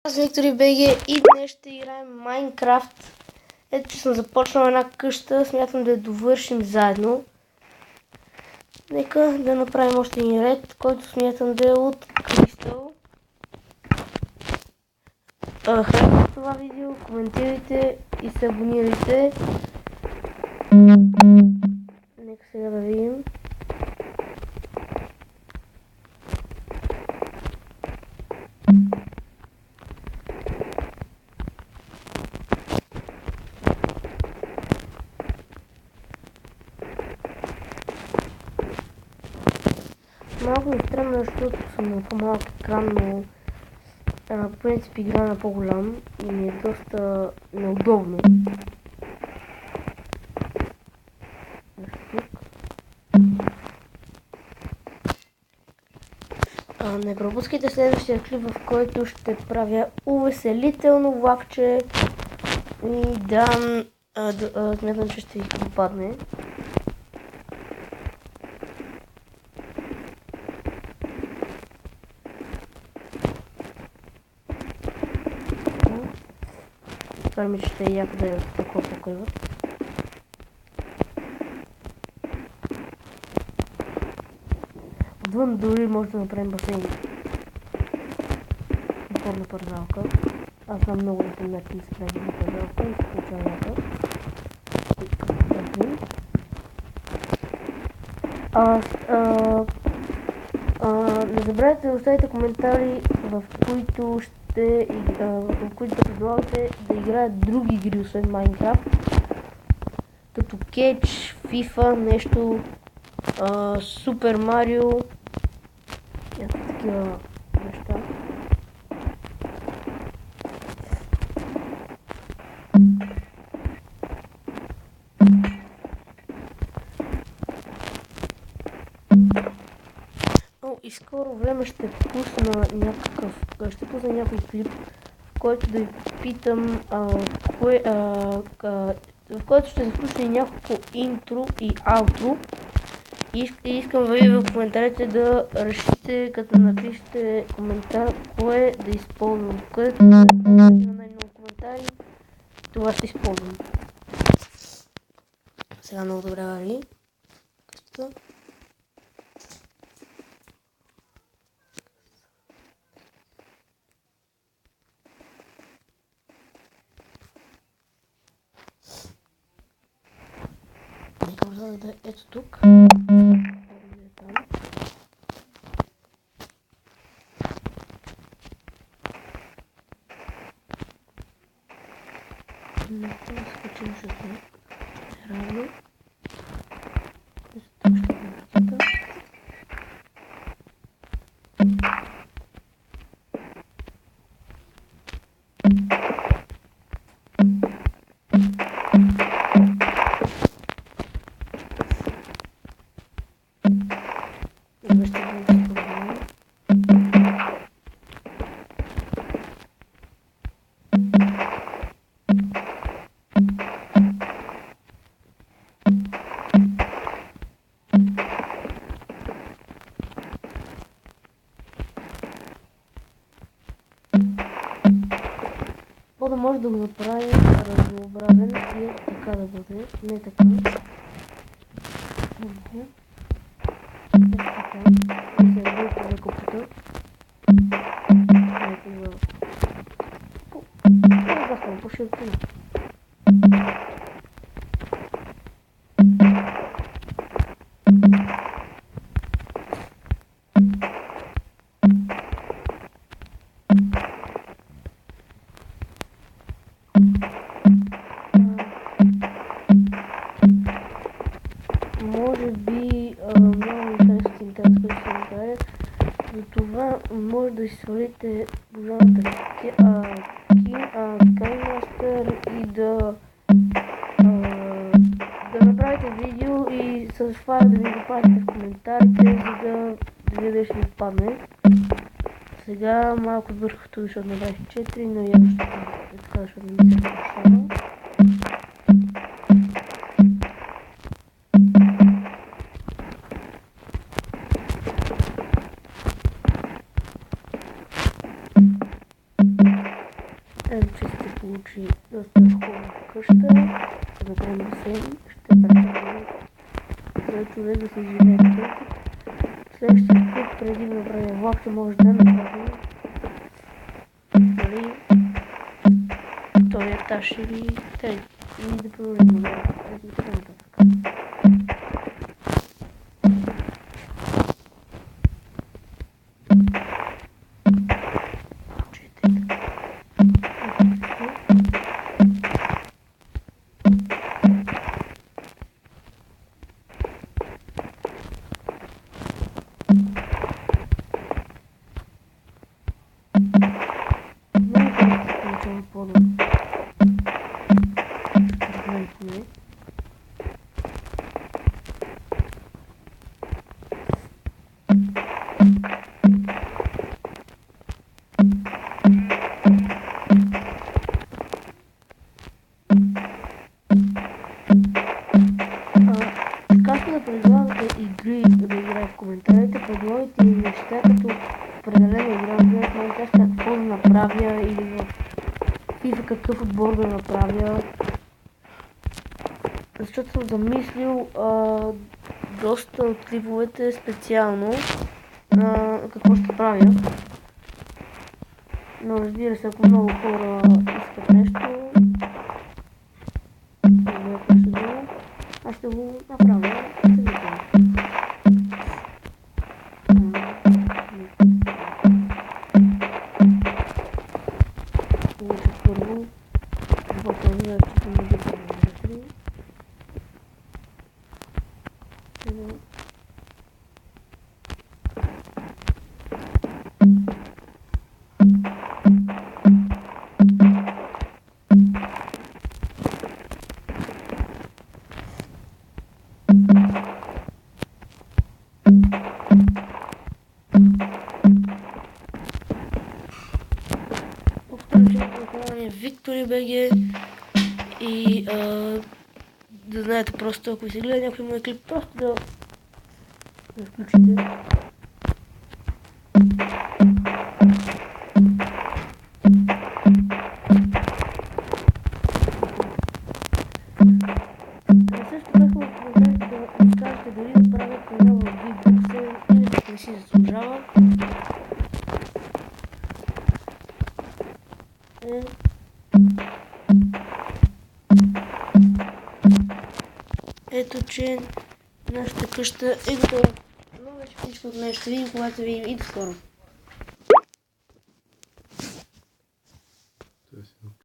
Аз Виктор и БГ и днес ще играем Майнкрафт. Ето, че съм започнал една къща, смятам да я довършим заедно. Нека да направим още един ред, който смятам да е от кристал. Харесайте това видео, коментирайте и се абонирайте. Нека сега да видим. Малко ми стръмно, защото съм на по-малък екран, но по принцип игра на по-голям и ми е доста неудобно. Не пропускайте следващия клип, в който ще правя увеселително влакче и дам... смятам, че ще ви попадне. Това ми ще е яко да е такова покрива. Отвън дори може да направим басейн. Подна пързалка. Аз знам много да съм някакви се прави на пързалка и се получава яка. Не забравяйте да оставите коментари, в които да предлагате да играят други игри, освен Майнкрафт. Като Кетч, FIFA, нещо, Супер Марио, някакви такива неща. И скоро време ще пусна някой клип, в който да ви питам, в който ще включа няколко интро и аутро. И искам ви в коментарите да решите, като напишете коментар, кое да използвам. Където има най-много коментари, това ще използвам. Сега много добре върви. Нека да е ето тук. Нека да скачим жълто. Равно. Тук ще го въркита. Да може да го направим разнообразен и така да бъде, не така. Може би много интересен интернет, който се направи. Затова може да си свалите програмата KineMaster и да направите видео и с файл да ми го пратите в коментарите, за да видите ще ви падне. Сега малко сбърках това, защото направих 4, но явно ще е така, защото не ми се получава. Ето, че се получи доста хубава къща. Направим басейн. Ще направим, където да се живее тук. Следващия път, преди да направим влакче, може да направим втори етаж или трети. Или да продължим нагоре. Ето така нататък. Както да предлагате игри да играе в коментарите, предлагате и неща като определена игра, например в Майнкрафт какво да направя или в FIFA какъв отбор да направя. Защото съм замислил доста от клиповете специално какво ще правя. Но разбира се, ако много хора искат нещо, аз ще го направя. Получих първо. Работа за че не ги продължатели. Виктори БГ и да знаете просто, ако ви се гледа някой мой клип, просто да включите. Също така в коментарите да ми кажете дали да правя канал в Geekbox или да не си заслужава. Ето, че нашата къща е готова. Но вече всичко от нея ще видим, когато видим и до скоро.